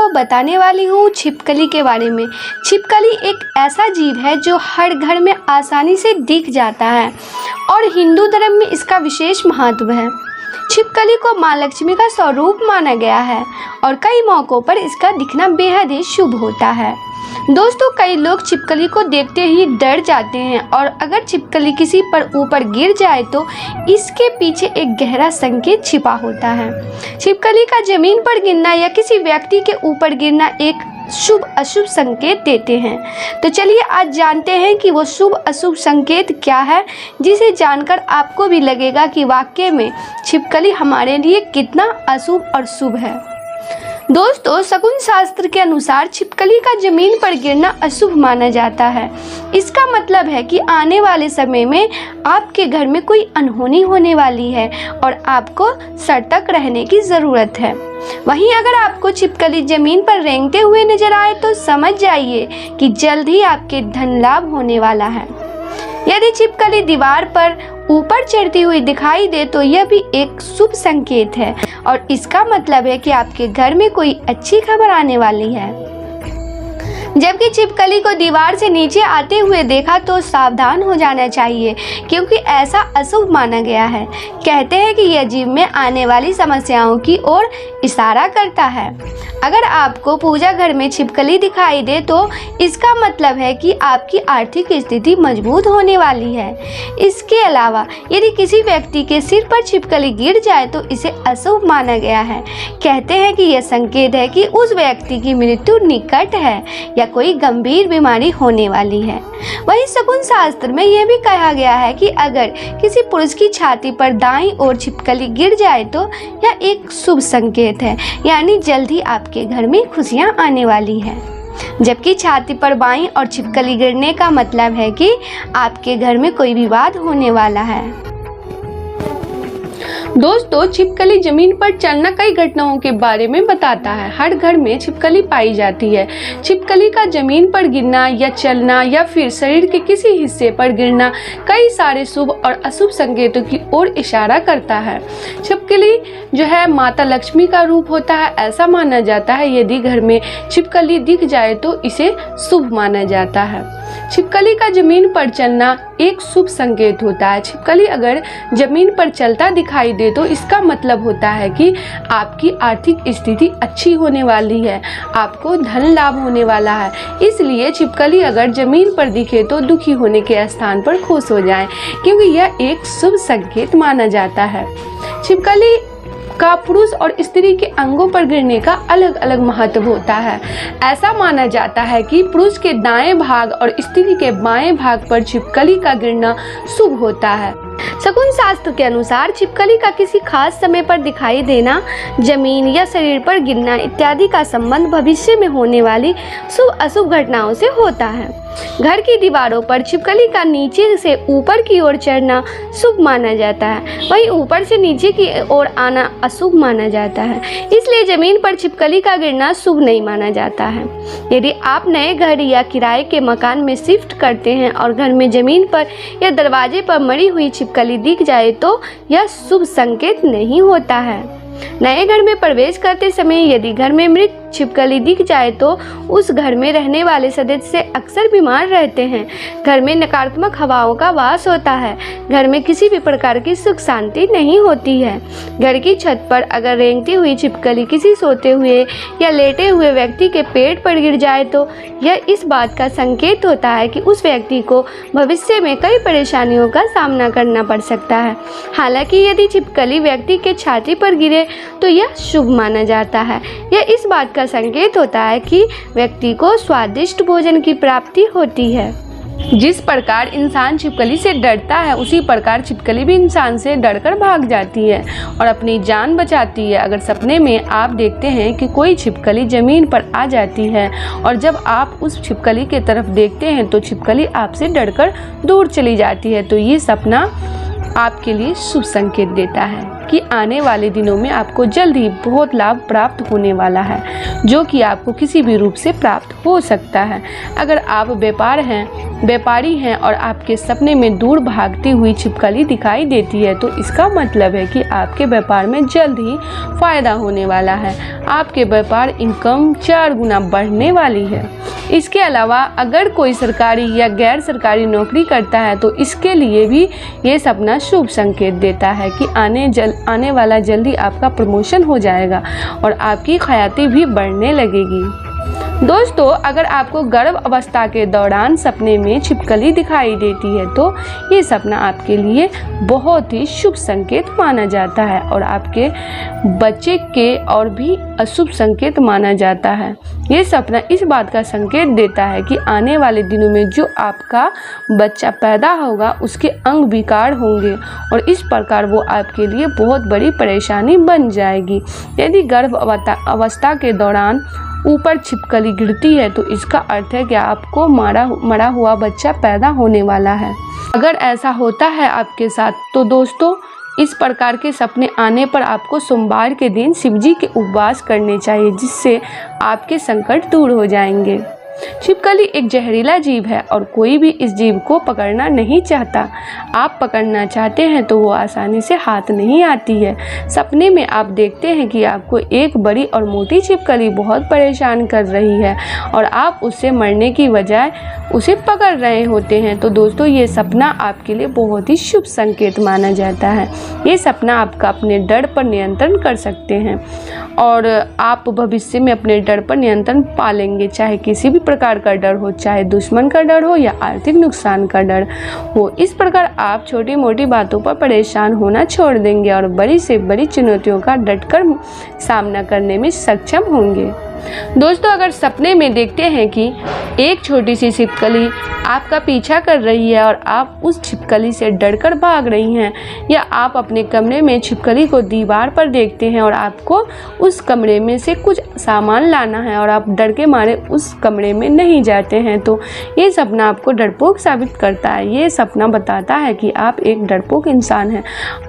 बताने वाली हूँ छिपकली के बारे में। छिपकली एक ऐसा जीव है जो हर घर में आसानी से दिख जाता है और हिंदू धर्म में इसका विशेष महत्व है। छिपकली को माँ लक्ष्मी का स्वरूप माना गया है और कई मौक़ों पर इसका दिखना बेहद ही शुभ होता है। दोस्तों, कई लोग छिपकली को देखते ही डर जाते हैं और अगर छिपकली किसी पर ऊपर गिर जाए तो इसके पीछे एक गहरा संकेत छिपा होता है। छिपकली का जमीन पर गिरना या किसी व्यक्ति के ऊपर गिरना एक शुभ अशुभ संकेत देते हैं। तो चलिए आज जानते हैं कि वो शुभ अशुभ संकेत क्या है, जिसे जानकर आपको भी लगेगा कि वाकई में छिपकली हमारे लिए कितना अशुभ और शुभ है। दोस्तों, शकुन शास्त्र के अनुसार छिपकली का जमीन पर गिरना अशुभ माना जाता है। इसका मतलब है कि आने वाले समय में आपके घर में कोई अनहोनी होने वाली है और आपको सतर्क रहने की ज़रूरत है। वहीं अगर आपको छिपकली जमीन पर रेंगते हुए नजर आए तो समझ जाइए कि जल्द ही आपके धन लाभ होने वाला है। यदि छिपकली दीवार पर ऊपर चढ़ती हुई दिखाई दे तो यह भी एक शुभ संकेत है और इसका मतलब है कि आपके घर में कोई अच्छी खबर आने वाली है। जबकि छिपकली को दीवार से नीचे आते हुए देखा तो सावधान हो जाना चाहिए, क्योंकि ऐसा अशुभ माना गया है। कहते हैं कि यह जीव में आने वाली समस्याओं की ओर इशारा करता है। अगर आपको पूजा घर में छिपकली दिखाई दे तो इसका मतलब है कि आपकी आर्थिक स्थिति मजबूत होने वाली है। इसके अलावा यदि किसी व्यक्ति के सिर पर छिपकली गिर जाए तो इसे अशुभ माना गया है। कहते हैं कि यह संकेत है कि उस व्यक्ति की मृत्यु निकट है या कोई गंभीर बीमारी होने वाली है। वहीं शकुन शास्त्र में यह भी कहा गया है कि अगर किसी पुरुष की छाती पर दाईं ओर छिपकली गिर जाए तो यह एक शुभ संकेत है, यानी जल्द ही आपके घर में खुशियां आने वाली है। जबकि छाती पर बाईं ओर छिपकली गिरने का मतलब है कि आपके घर में कोई विवाद होने वाला है। दोस्तों, छिपकली जमीन पर चलना कई घटनाओं के बारे में बताता है। हर घर में छिपकली पाई जाती है। छिपकली का जमीन पर गिरना या चलना या फिर शरीर के किसी हिस्से पर गिरना कई सारे शुभ और अशुभ संकेतों की ओर इशारा करता है। छिपकली जो है माता लक्ष्मी का रूप होता है, ऐसा माना जाता है। यदि घर में छिपकली दिख जाए तो इसे शुभ माना जाता है। छिपकली का जमीन पर चलना एक शुभ संकेत होता है। छिपकली अगर जमीन पर चलता दिखाई दे तो इसका मतलब होता है कि आपकी आर्थिक स्थिति अच्छी होने वाली है, आपको धन लाभ होने वाला है। इसलिए छिपकली अगर जमीन पर दिखे तो दुखी होने के स्थान पर खुश हो जाएं, क्योंकि यह एक शुभ संकेत माना जाता है। छिपकली का पुरुष और स्त्री के अंगों पर गिरने का अलग अलग महत्व होता है। ऐसा माना जाता है कि पुरुष के दाएं भाग और स्त्री के बाएं भाग पर छिपकली का गिरना शुभ होता है। शकुन शास्त्र के अनुसार छिपकली का किसी खास समय पर दिखाई देना, जमीन या शरीर पर गिरना इत्यादि का संबंध भविष्य में होने वाली शुभ अशुभ घटनाओं से होता है। घर की दीवारों पर छिपकली का नीचे से ऊपर की ओर चढ़ना शुभ माना जाता है, वहीं ऊपर से नीचे की ओर आना अशुभ माना जाता है। इसलिए जमीन पर छिपकली का गिरना शुभ नहीं माना जाता है। यदि आप नए घर या किराए के मकान में शिफ्ट करते हैं और घर में जमीन पर या दरवाजे पर मरी हुई छिपकली दिख जाए तो यह शुभ संकेत नहीं होता है। नए घर में प्रवेश करते समय यदि घर में मृत छिपकली दिख जाए तो उस घर में रहने वाले सदस्य अक्सर बीमार रहते हैं। घर में नकारात्मक हवाओं का वास होता है। घर में किसी भी प्रकार की सुख शांति नहीं होती है। घर की छत पर अगर रेंगती हुई छिपकली किसी सोते हुए या लेटे हुए व्यक्ति के पेट पर गिर जाए तो यह इस बात का संकेत होता है कि उस व्यक्ति को भविष्य में कई परेशानियों का सामना करना पड़ सकता है। हालांकि यदि छिपकली व्यक्ति के छाती पर गिरे तो यह शुभ माना जाता है। यह इस बात का संकेत होता है कि व्यक्ति को स्वादिष्ट भोजन की प्राप्ति होती है। जिस प्रकार इंसान छिपकली से डरता है उसी प्रकार छिपकली भी इंसान से डरकर भाग जाती है और अपनी जान बचाती है। अगर सपने में आप देखते हैं कि कोई छिपकली जमीन पर आ जाती है और जब आप उस छिपकली के तरफ देखते हैं तो छिपकली आपसे डरकर दूर चली जाती है, तो ये सपना आपके लिए शुभ संकेत देता है। कि आने वाले दिनों में आपको जल्द ही बहुत लाभ प्राप्त होने वाला है, जो कि आपको किसी भी रूप से प्राप्त हो सकता है। अगर आप व्यापारी हैं और आपके सपने में दूर भागती हुई छिपकली दिखाई देती है, तो इसका मतलब है कि आपके व्यापार में जल्द ही फायदा होने वाला है। आपके व्यापार इनकम 4 गुना बढ़ने वाली है। इसके अलावा अगर कोई सरकारी या गैर सरकारी नौकरी करता है, तो इसके लिए भी ये सपना शुभ संकेत देता है कि आने वाला जल्दी आपका प्रमोशन हो जाएगा और आपकी ख्याति भी बढ़ने लगेगी। दोस्तों, अगर आपको गर्भ अवस्था के दौरान सपने में छिपकली दिखाई देती है, तो ये सपना आपके लिए बहुत ही शुभ संकेत माना जाता है और आपके बच्चे के और भी अशुभ संकेत माना जाता है। ये सपना इस बात का संकेत देता है कि आने वाले दिनों में जो आपका बच्चा पैदा होगा उसके अंग विकार होंगे और इस प्रकार वो आपके लिए बहुत बड़ी परेशानी बन जाएगी। यदि गर्भ अवस्था के दौरान ऊपर छिपकली गिरती है, तो इसका अर्थ है कि आपको मरा हुआ बच्चा पैदा होने वाला है। अगर ऐसा होता है आपके साथ, तो दोस्तों इस प्रकार के सपने आने पर आपको सोमवार के दिन शिवजी के उपवास करने चाहिए, जिससे आपके संकट दूर हो जाएंगे। छिपकली एक जहरीला जीव है और कोई भी इस जीव को पकड़ना नहीं चाहता। आप पकड़ना चाहते हैं तो वो आसानी से हाथ नहीं आती है। सपने में आप देखते हैं कि आपको एक बड़ी और मोटी छिपकली बहुत परेशान कर रही है और आप उससे मरने की बजाय उसे पकड़ रहे होते हैं, तो दोस्तों ये सपना आपके लिए बहुत ही शुभ संकेत माना जाता है। ये सपना आपका अपने डर पर नियंत्रण कर सकते हैं और आप भविष्य में अपने डर पर नियंत्रण पालेंगे, चाहे किसी भी प्रकार का डर हो, चाहे दुश्मन का डर हो या आर्थिक नुकसान का डर हो। इस प्रकार आप छोटी मोटी बातों पर परेशान होना छोड़ देंगे और बड़ी से बड़ी चुनौतियों का डटकर सामना करने में सक्षम होंगे। दोस्तों, अगर सपने में देखते हैं कि एक छोटी सी छिपकली आपका पीछा कर रही है और आप उस छिपकली से डरकर भाग रही हैं, या आप अपने कमरे में छिपकली को दीवार पर देखते हैं और आपको उस कमरे में से कुछ सामान लाना है और आप डर के मारे उस कमरे में नहीं जाते हैं, तो ये सपना आपको डरपोक साबित करता है। ये सपना बताता है कि आप एक डरपोक इंसान हैं।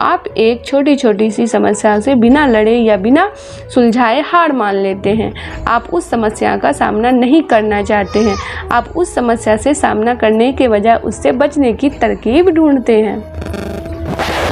आप एक छोटी छोटी सी समस्या से बिना लड़े या बिना सुलझाए हार मान लेते हैं। आप उस समस्या का सामना नहीं करना चाहते हैं। आप उस समस्या से सामना करने के बजाय उससे बचने की तरकीब ढूंढते हैं।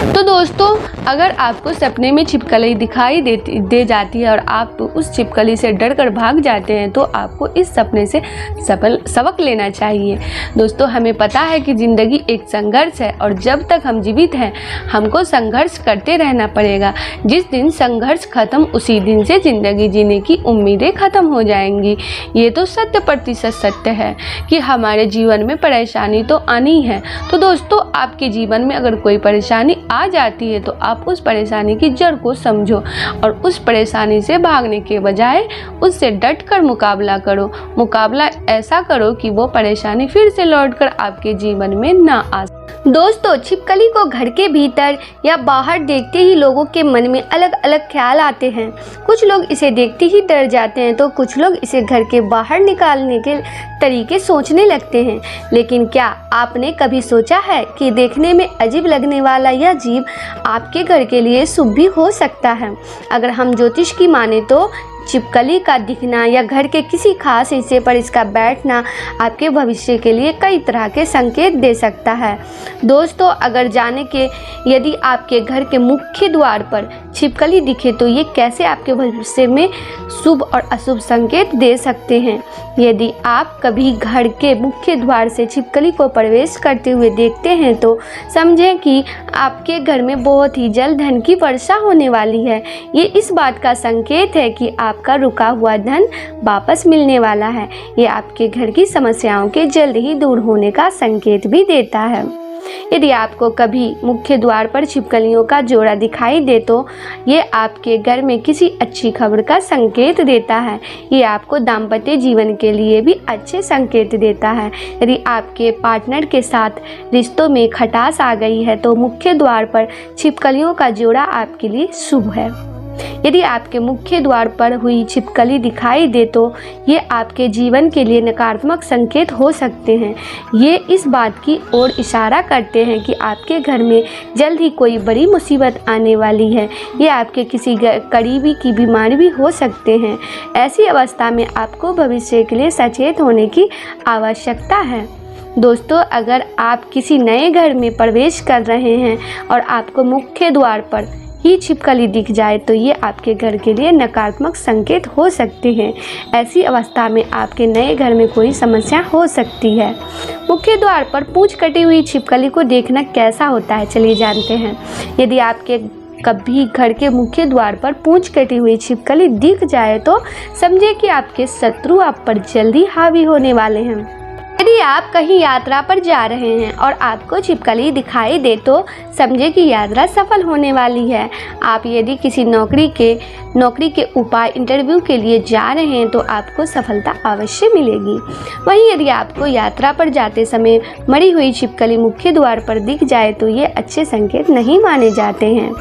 तो दोस्तों, अगर आपको सपने में छिपकली दिखाई दे जाती है और आप उस छिपकली से डरकर भाग जाते हैं, तो आपको इस सपने से सबक लेना चाहिए। दोस्तों, हमें पता है कि ज़िंदगी एक संघर्ष है और जब तक हम जीवित हैं हमको संघर्ष करते रहना पड़ेगा। जिस दिन संघर्ष खत्म, उसी दिन से ज़िंदगी जीने की उम्मीदें खत्म हो जाएंगी। ये तो 100% सत्य है कि हमारे जीवन में परेशानी तो आनी है। तो दोस्तों, आपके जीवन में अगर कोई परेशानी आ जाती है, तो आप उस परेशानी की जड़ को समझो और उस परेशानी से भागने के बजाय उससे डटकर मुकाबला करो। मुकाबला ऐसा करो कि वो परेशानी फिर से लौटकर आपके जीवन में ना आ। दोस्तों, छिपकली को घर के भीतर या बाहर देखते ही लोगों के मन में अलग अलग ख्याल आते हैं। कुछ लोग इसे देखते ही डर जाते हैं, तो कुछ लोग इसे घर के बाहर निकालने के तरीके सोचने लगते हैं। लेकिन क्या आपने कभी सोचा है कि देखने में अजीब लगने वाला यह जीव आपके घर के लिए शुभ भी हो सकता है? अगर हम ज्योतिष की माने तो छिपकली का दिखना या घर के किसी खास हिस्से पर इसका बैठना आपके भविष्य के लिए कई तरह के संकेत दे सकता है। दोस्तों, अगर जाने के यदि आपके घर के मुख्य द्वार पर छिपकली दिखे तो ये कैसे आपके भविष्य में शुभ और अशुभ संकेत दे सकते हैं। यदि आप कभी घर के मुख्य द्वार से छिपकली को प्रवेश करते हुए देखते हैं, तो समझें कि आपके घर में बहुत ही जल्द धन की वर्षा होने वाली है। ये इस बात का संकेत है कि आपका रुका हुआ धन वापस मिलने वाला है। ये आपके घर की समस्याओं के जल्द ही दूर होने का संकेत भी देता है। यदि आपको कभी मुख्य द्वार पर छिपकलियों का जोड़ा दिखाई दे, तो ये आपके घर में किसी अच्छी खबर का संकेत देता है। ये आपको दाम्पत्य जीवन के लिए भी अच्छे संकेत देता है। यदि आपके पार्टनर के साथ रिश्तों में खटास आ गई है, तो मुख्य द्वार पर छिपकलियों का जोड़ा आपके लिए शुभ है। यदि आपके मुख्य द्वार पर हुई छिपकली दिखाई दे तो ये आपके जीवन के लिए नकारात्मक संकेत हो सकते हैं। ये इस बात की ओर इशारा करते हैं कि आपके घर में जल्द ही कोई बड़ी मुसीबत आने वाली है। ये आपके किसी करीबी की बीमारी भी हो सकते हैं। ऐसी अवस्था में आपको भविष्य के लिए सचेत होने की आवश्यकता है। दोस्तों, अगर आप किसी नए घर में प्रवेश कर रहे हैं और आपको मुख्य द्वार पर ही छिपकली दिख जाए तो ये आपके घर के लिए नकारात्मक संकेत हो सकते हैं। ऐसी अवस्था में आपके नए घर में कोई समस्या हो सकती है। मुख्य द्वार पर पूंछ कटी हुई छिपकली को देखना कैसा होता है, चलिए जानते हैं। यदि आपके कभी घर के मुख्य द्वार पर पूंछ कटी हुई छिपकली दिख जाए तो समझे कि आपके शत्रु आप पर जल्दी हावी होने वाले हैं। यदि आप कहीं यात्रा पर जा रहे हैं और आपको छिपकली दिखाई दे तो समझे कि यात्रा सफल होने वाली है। आप यदि किसी नौकरी के उपाय इंटरव्यू के लिए जा रहे हैं तो आपको सफलता अवश्य मिलेगी। वहीं यदि आपको यात्रा पर जाते समय मरी हुई छिपकली मुख्य द्वार पर दिख जाए तो ये अच्छे संकेत नहीं माने जाते हैं।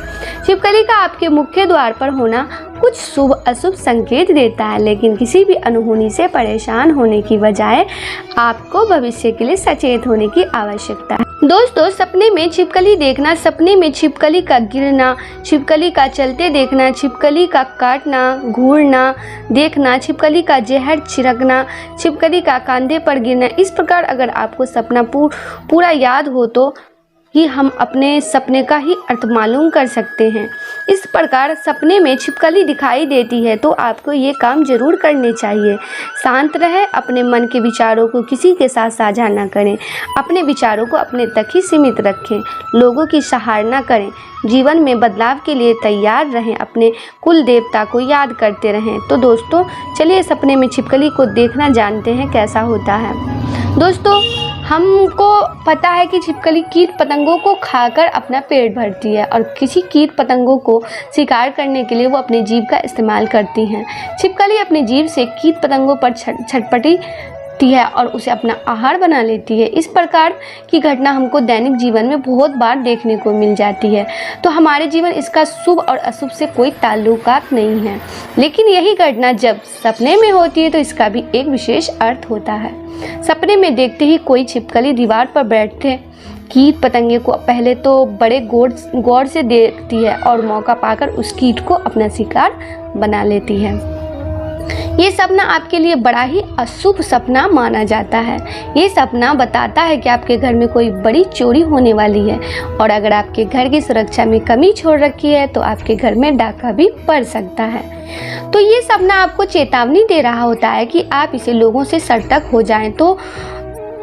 छिपकली का आपके मुख्य द्वार पर होना कुछ शुभ अशुभ संकेत देता है, लेकिन किसी भी अनहोनी से परेशान होने की बजाय आपको भविष्य के लिए सचेत होने की आवश्यकता है। दोस्तों, सपने में छिपकली देखना, सपने में छिपकली का गिरना, छिपकली का चलते देखना, छिपकली का काटना, घूरना देखना, छिपकली का जहर छिड़कना, छिपकली का कंधे पर गिरना, इस प्रकार अगर आपको सपना पूरा याद हो तो ही हम अपने सपने का ही अर्थ मालूम कर सकते हैं। इस प्रकार सपने में छिपकली दिखाई देती है तो आपको ये काम जरूर करने चाहिए। शांत रहें, अपने मन के विचारों को किसी के साथ साझा न करें, अपने विचारों को अपने तक ही सीमित रखें, लोगों की सराहना करें, जीवन में बदलाव के लिए तैयार रहें, अपने कुल देवता को याद करते रहें। तो दोस्तों, चलिए सपने में छिपकली को देखना जानते हैं कैसा होता है। दोस्तों, हमको पता है कि छिपकली कीट पतंगों को खाकर अपना पेट भरती है और किसी कीट पतंगों को शिकार करने के लिए वो अपने जीभ का इस्तेमाल करती हैं। छिपकली अपने जीभ से कीट पतंगों पर छटपटी है और उसे अपना आहार बना लेती है। इस प्रकार की घटना हमको दैनिक जीवन में बहुत बार देखने को मिल जाती है। तो हमारे जीवन इसका शुभ और अशुभ से कोई ताल्लुकात नहीं है, लेकिन यही घटना जब सपने में होती है तो इसका भी एक विशेष अर्थ होता है। सपने में देखते ही कोई छिपकली दीवार पर बैठे कीट पतंगे को पहले तो बड़े गौर से देखती है और मौका पाकर उस कीट को अपना शिकार बना लेती है। ये सपना आपके लिए बड़ा ही अशुभ सपना माना जाता है। ये सपना बताता है कि आपके घर में कोई बड़ी चोरी होने वाली है और अगर आपके घर की सुरक्षा में कमी छोड़ रखी है तो आपके घर में डाका भी पड़ सकता है। तो ये सपना आपको चेतावनी दे रहा होता है कि आप इसे लोगों से सतर्क हो जाएं। तो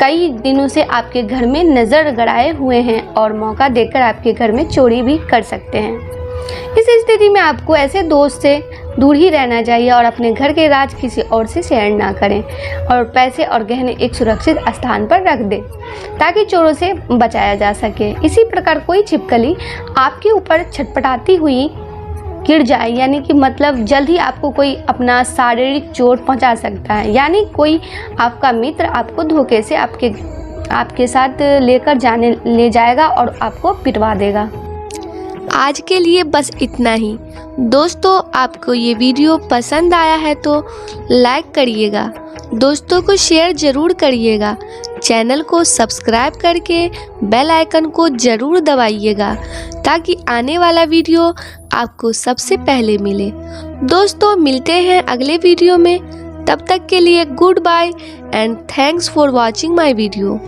कई दिनों से आपके घर में नज़र गड़ाए हुए हैं और मौका देकर आपके घर में चोरी भी कर सकते हैं। इस स्थिति में आपको ऐसे दोस्त से दूर ही रहना चाहिए और अपने घर के राज किसी और से शेयर ना करें और पैसे और गहने एक सुरक्षित स्थान पर रख दें ताकि चोरों से बचाया जा सके। इसी प्रकार कोई छिपकली आपके ऊपर छटपटाती हुई गिर जाए यानी कि मतलब जल्द ही आपको कोई अपना शारीरिक चोट पहुंचा सकता है, यानी कोई आपका मित्र आपको धोखे से आपके साथ ले जाएगा और आपको पिटवा देगा। आज के लिए बस इतना ही। दोस्तों, आपको ये वीडियो पसंद आया है तो लाइक करिएगा, दोस्तों को शेयर ज़रूर करिएगा, चैनल को सब्सक्राइब करके बेल आइकन को ज़रूर दबाइएगा ताकि आने वाला वीडियो आपको सबसे पहले मिले। दोस्तों, मिलते हैं अगले वीडियो में, तब तक के लिए good bye and thanks for watching my video.